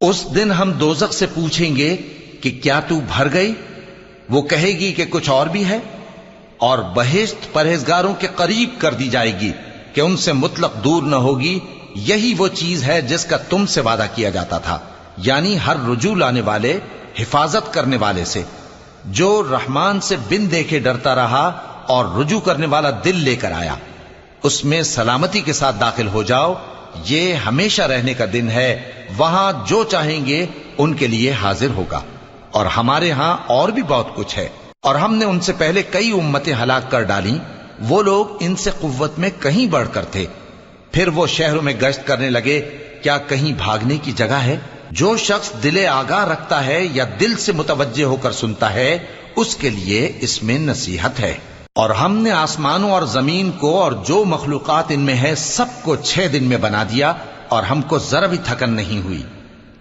اس دن ہم دوزخ سے پوچھیں گے کہ کیا تو بھر گئی؟ وہ کہے گی کہ کچھ اور بھی ہے، اور بہشت پرہیزگاروں کے قریب کر دی جائے گی کہ ان سے مطلق دور نہ ہوگی۔ یہی وہ چیز ہے جس کا تم سے وعدہ کیا جاتا تھا، یعنی ہر رجوع لانے والے، حفاظت کرنے والے سے، جو رحمان سے بن دیکھے ڈرتا رہا اور رجوع کرنے والا دل لے کر آیا، اس میں سلامتی کے ساتھ داخل ہو جاؤ۔ یہ ہمیشہ رہنے کا دن ہے، وہاں جو چاہیں گے ان کے لیے حاضر ہوگا۔ اور ہمارے ہاں اور بھی بہت کچھ ہے، اور ہم نے ان سے پہلے کئی امتیں ہلاک کر ڈالیں، وہ لوگ ان سے قوت میں کہیں بڑھ کر تھے۔ پھر وہ شہروں میں گشت کرنے لگے، کیا کہیں بھاگنے کی جگہ ہے؟ جو شخص دل آگاہ رکھتا ہے یا دل سے متوجہ ہو کر سنتا ہے، اس کے لیے اس میں نصیحت ہے۔ اور ہم نے آسمانوں اور زمین کو اور جو مخلوقات ان میں ہے سب کو 6 دن میں بنا دیا، اور ہم کو ذرا بھی تھکن نہیں ہوئی۔